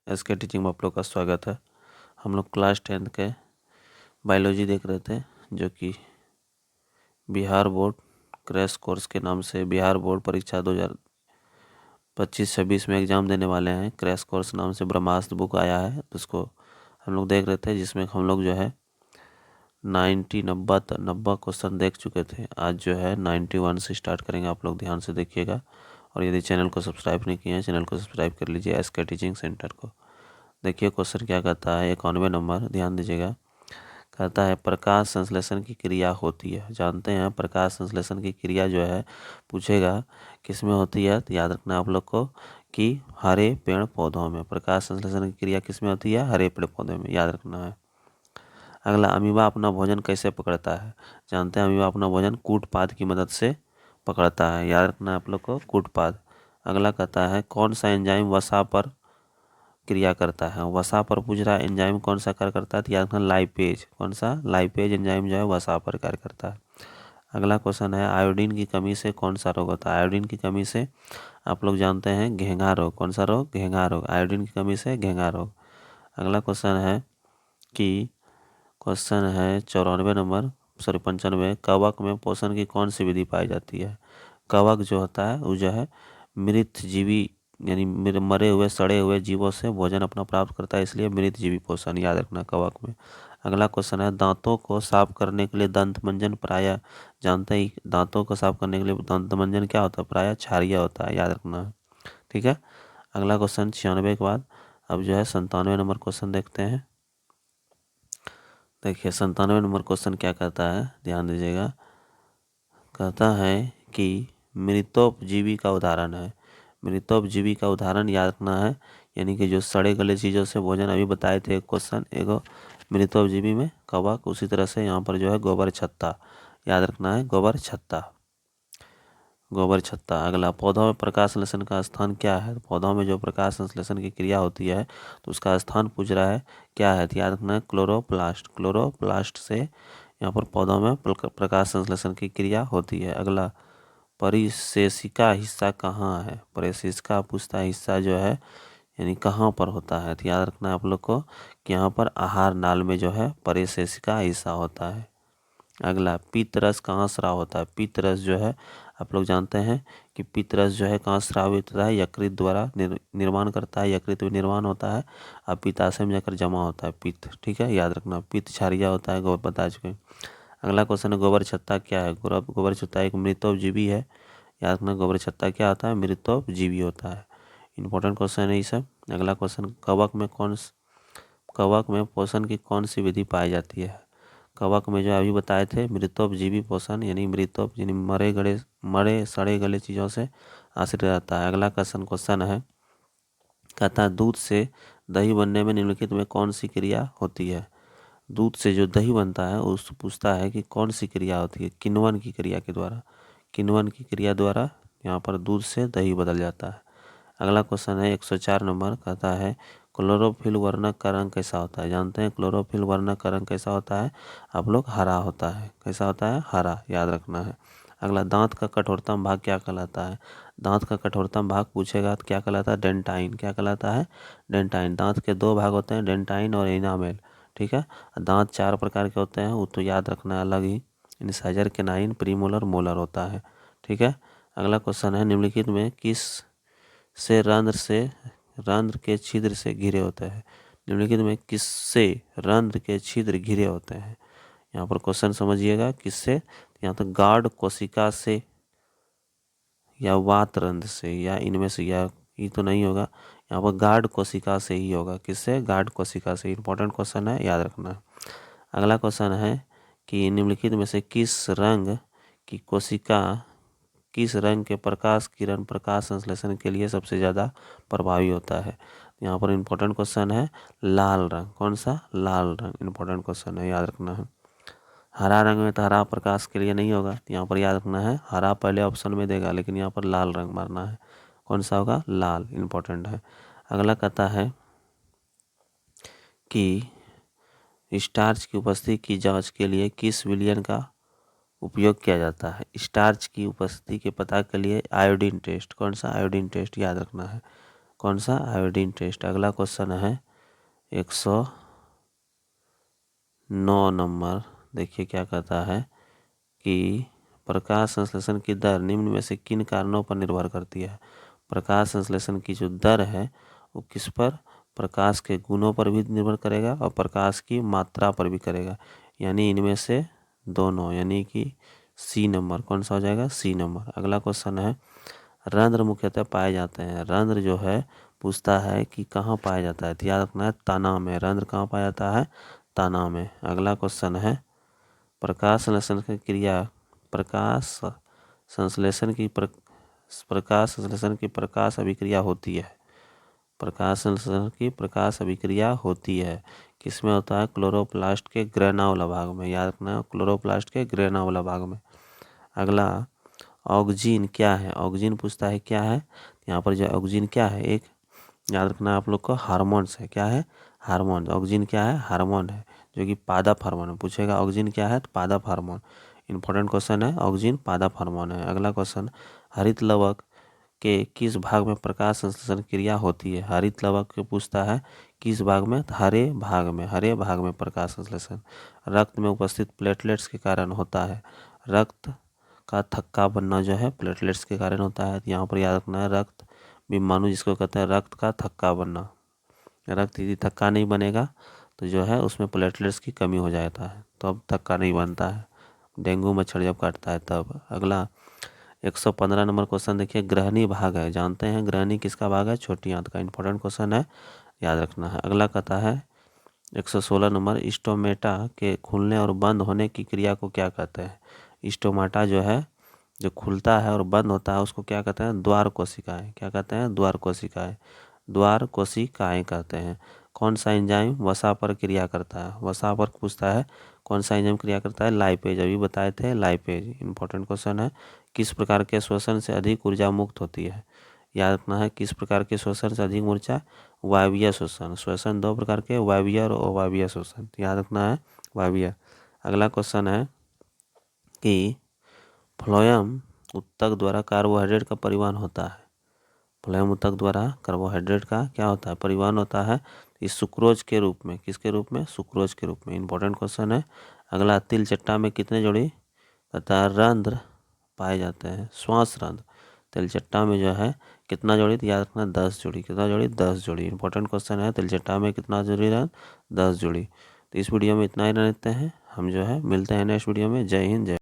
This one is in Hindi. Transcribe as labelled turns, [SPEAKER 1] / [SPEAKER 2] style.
[SPEAKER 1] एसके टीचिंग में आप लोग का स्वागत है। हम लोग क्लास 10th के बायोलॉजी देख रहे थे, जो कि बिहार बोर्ड क्रैश कोर्स के नाम से बिहार बोर्ड परीक्षा 2025-26 में एग्ज़ाम देने वाले हैं। क्रैश कोर्स नाम से ब्रह्मास्त्र बुक आया है, तो उसको हम लोग देख रहे थे, जिसमें हम लोग जो है 90 क्वेश्चन देख चुके थे। आज जो है 91 से स्टार्ट करेंगे। आप लोग ध्यान से देखिएगा, और यदि चैनल को सब्सक्राइब नहीं किए हैं, चैनल को सब्सक्राइब कर लीजिए, एसके टीचिंग सेंटर को। देखिए क्वेश्चन क्या कहता है। 91 नंबर, ध्यान दीजिएगा। कहता है प्रकाश संश्लेषण की क्रिया होती है। जानते हैं प्रकाश संश्लेषण की क्रिया जो है पूछेगा किस में होती है, तो याद रखना आप लोग को कि हरे पेड़ पौधों में। प्रकाश संश्लेषण की क्रिया किस में होती है? हरे पेड़ पौधे में, याद रखना है। अगला, अमीबा अपना भोजन कैसे पकड़ता है? जानते हैं अमीबा अपना भोजन कूटपाद की मदद से पकड़ता है, याद रखना है आप लोग को, कूटपाद। अगला कहता है कौन सा एंजाइम वसा पर क्रिया करता है? वसा पर पूछ रहा है, एंजाइम कौन सा कार्य करता है, तो याद रखना लाइपेज। कौन सा? लाइपेज एंजाइम जो है वसा पर कार्य करता है। अगला क्वेश्चन है आयोडीन की कमी से कौन सा रोग होता है? आयोडीन की कमी से आप लोग जानते हैं घेंघा रोग। कौन सा रोग? घेंघा रोग। आयोडीन की कमी से घेंघा रोग। अगला क्वेश्चन है कि 94 नंबर, 95, कवक में पोषण की कौन सी विधि पाई जाती है? कवक जो होता है वो जो है मृत जीवी, यानी मरे हुए सड़े हुए जीवों से भोजन अपना प्राप्त करता है, इसलिए मृत जीवी पोषण, याद रखना कवक में। अगला क्वेश्चन है दांतों को साफ करने के लिए दंत मंजन प्रायः, जानते ही दांतों को साफ करने के लिए दंत मंजन क्या होता है? प्रायः क्षारीय होता है, याद रखना है। ठीक है। अगला क्वेश्चन 96 के बाद अब जो है 97 नंबर क्वेश्चन देखते हैं। देखिए 97 नंबर क्वेश्चन क्या कहता है, ध्यान दीजिएगा। कहता है कि मृतोपजीवी का उदाहरण है। मृतोपजीवी का उदाहरण याद रखना है, यानी कि जो सड़े गले चीज़ों से भोजन अभी बताए थे क्वेश्चन, एगो मृतोपजीवी में कवक, उसी तरह से यहाँ पर जो है गोबर छत्ता, याद रखना है गोबर छत्ता, गोबर छत्ता। अगला, पौधों में प्रकाश संश्लेषण का स्थान क्या है? पौधों में जो प्रकाश संश्लेषण की क्रिया होती है तो उसका स्थान पूछ रहा है क्या है, तो याद रखना है क्लोरोप्लास्ट। क्लोरोप्लास्ट से यहाँ पर पौधों में प्रकाश संश्लेषण की क्रिया होती है। अगला, परिशेषिका हिस्सा कहाँ है? परिशेषिका पूछता है हिस्सा जो है यानी कहाँ पर होता है, तो याद रखना है आप लोग को कि यहाँ पर आहार नाल में जो है परिशेषिका हिस्सा होता है। अगला, पित्तरस कहाँ स्राव होता है? पित्तरस जो है आप लोग जानते हैं कि पित्तरस जो है कहाँ स्रावित होता है? यकृत द्वारा निर्माण करता है, यकृत में निर्माण होता है और पित्ताशय में जाकर जमा होता है पित्त। ठीक है, याद रखना पित्त क्षारीय होता है, गोबर बता चुके हैं। अगला क्वेश्चन है गोबर छत्ता क्या है? गोबर छत्ता एक मृतोपजीवी है, याद रखना गोबर छत्ता क्या होता है? मृतोपजीवी होता है। इंपॉर्टेंट क्वेश्चन है ये सब। अगला क्वेश्चन, कवक में पोषण की कौन सी विधि पाई जाती है? कवक में जो अभी बताए थे मृतोपजीवी पोषण, यानी यानी मरे सड़े गले चीज़ों से आश्रित रहता है। अगला क्वेश्चन है, कहता है दूध से दही बनने में निम्नलिखित में कौन सी क्रिया होती है? दूध से जो दही बनता है उससे पूछता है कि कौन सी क्रिया होती है? किण्वन की क्रिया के द्वारा। किण्वन की क्रिया द्वारा यहाँ पर दूध से दही बदल जाता है। अगला क्वेश्चन है 104 नंबर, कहता है क्लोरोफिल वर्णक का रंग कैसा होता है? जानते हैं क्लोरोफिल वर्णक का रंग कैसा होता है? आप लोग हरा होता है। कैसा होता है? हरा, याद रखना है। अगला, दांत का कठोरतम भाग क्या कहलाता है? दांत का कठोरतम भाग पूछेगा तो क्या कहलाता है? डेंटाइन। क्या कहलाता है? डेंटाइन। दांत के दो भाग होते हैं, डेंटाइन और इनामेल। ठीक है। दांत 4 प्रकार के होते हैं, वो तो याद रखना है अलग ही, इंसाइजर, केनाइन, प्रीमोलर, मोलर होता है। ठीक है। अगला क्वेश्चन है निम्नलिखित में किस से रंध्र के छिद्र से घिरे होते हैं? निम्नलिखित में किससे रंध्र के छिद्र घिरे होते हैं? यहाँ पर क्वेश्चन समझिएगा किससे, यहाँ तो गार्ड कोशिका से या वात रंध्र से या इनमें से, या ये तो नहीं होगा, यहाँ पर गार्ड कोशिका से ही होगा। किससे? गार्ड कोशिका से। इंपॉर्टेंट क्वेश्चन है, याद रखना है। अगला क्वेश्चन है कि निम्नलिखित में से किस रंग की कोशिका किस रंग के प्रकाश किरण प्रकाश संश्लेषण के लिए सबसे ज़्यादा प्रभावी होता है? यहाँ पर इंपॉर्टेंट क्वेश्चन है लाल रंग। कौन सा? लाल रंग। इंपॉर्टेंट क्वेश्चन है, याद रखना है। हरा रंग में तो हरा प्रकाश के लिए नहीं होगा, यहाँ पर याद रखना है हरा पहले ऑप्शन में देगा, लेकिन यहाँ पर लाल रंग मारना है। कौन सा होगा? लाल। इंपॉर्टेंट है। अगला कहता है कि स्टार्च की उपस्थिति की जांच के लिए किस विलयन का उपयोग किया जाता है? स्टार्च की उपस्थिति के पता के लिए आयोडीन टेस्ट। कौन सा? आयोडीन टेस्ट, याद रखना है। कौन सा? Iodine test. अगला क्वेश्चन है 109 नंबर। देखिए क्या कहता है कि प्रकाश संश्लेषण की दर निम्न में से किन कारणों पर निर्भर करती है? प्रकाश संश्लेषण की जो दर है वो किस पर? प्रकाश के गुणों पर भी निर्भर करेगा और प्रकाश की मात्रा पर भी करेगा, यानी इनमें से दोनों, यानी कि सी नंबर। कौन सा हो जाएगा? सी नंबर। अगला क्वेश्चन है रंध्र मुख्यतः पाए जाते हैं। रंध्र जो है पूछता है कि कहाँ पाया जाता है, तो याद रखना है तना में। रंध्र कहाँ पाया जाता है? तना में। अगला क्वेश्चन है प्रकाश संश्लेषण की क्रिया, प्रकाश संश्लेषण की प्रकाश अभिक्रिया होती है। प्रकाश संश्लेषण की प्रकाश अभिक्रिया होती है किसमें होता है? क्लोरोप्लास्ट के ग्रेनाउला भाग में। याद रखना है क्लोरोप्लास्ट के ग्रेनाउला भाग में। अगला ऑक्जीन क्या है? ऑक्जीन पूछता है क्या है। यहाँ पर जो ऑक्जीन क्या है, एक याद रखना है आप लोग को हार्मोन्स है। क्या है? हार्मोन। ऑक्जीन क्या है? हार्मोन है, जो कि पादप हार्मोन है। पूछेगा ऑक्जीन क्या है, तो पादप हार्मोन। इंपॉर्टेंट क्वेश्चन है, ऑक्जीन पादप हार्मोन है। अगला क्वेश्चन हरित लवक के किस भाग में प्रकाश संश्लेषण क्रिया होती है? हरित लवक के पूछता है किस भाग में? हरे भाग में। हरे भाग में प्रकाश संश्लेषण रक्त में उपस्थित प्लेटलेट्स के कारण होता है। रक्त का थक्का बनना जो है प्लेटलेट्स के कारण होता है। यहाँ पर याद रखना है रक्त विमाणु, जिसको कहते हैं रक्त का थक्का बनना। रक्त यदि थक्का नहीं बनेगा तो जो है उसमें प्लेटलेट्स की कमी हो जाता है, तो अब थक्का नहीं बनता है। डेंगू मच्छर जब काटता है तब। अगला 115 नंबर क्वेश्चन देखिए ग्रहणी भाग है। जानते हैं ग्रहणी किसका भाग है? छोटी आंत का। इंपॉर्टेंट क्वेश्चन है, याद रखना है। अगला कहता है 116 नंबर स्टोमेटा के खुलने और बंद होने की क्रिया को क्या कहते हैं? स्टोमाटा जो है, जो खुलता है और बंद होता है, उसको क्या कहते हैं? द्वार कोशिकाएं। क्या कहते हैं? द्वार कोशिकाएं। द्वार कोशिकाएं कहते हैं। कौन सा एंजाइम वसा पर क्रिया करता है? वसा पर पूछता है कौन सा एंजाइम क्रिया करता है? लाइपेज। अभी बताए थे लाइपेज। इंपॉर्टेंट क्वेश्चन है किस प्रकार के श्वसन से अधिक ऊर्जा मुक्त होती है? याद रखना है किस प्रकार के श्वसन से अधिक ऊर्जा? वायवीय श्वसन। श्वसन दो प्रकार के, वायवीय और अवायवीय श्वसन। याद रखना है वायवीय। अगला क्वेश्चन है कि फ्लोएम उत्तक द्वारा कार्बोहाइड्रेट का परिवहन होता है। फ्लोएम उत्तक द्वारा कार्बोहाइड्रेट का क्या होता है? परिवहन होता है इस सुक्रोज के रूप में। किसके रूप में? सुक्रोज के रूप में। इंपॉर्टेंट क्वेश्चन है। अगला तिल चट्टा में कितने जोड़ी तथा रंध्र पाए जाते हैं? श्वास रंध्र। तिलचट्टा में जो है कितना जोड़ी? तो याद रखना 10 जोड़ी। कितना जोड़ी? 10 जोड़ी। इंपॉर्टेंट क्वेश्चन है तिलचट्टा में कितना जोड़ी रंध्र? 10 जोड़ी। तो इस वीडियो में इतना ही रहते हैं। हम जो है मिलते हैं नेक्स्ट वीडियो में। जय हिंद, जय।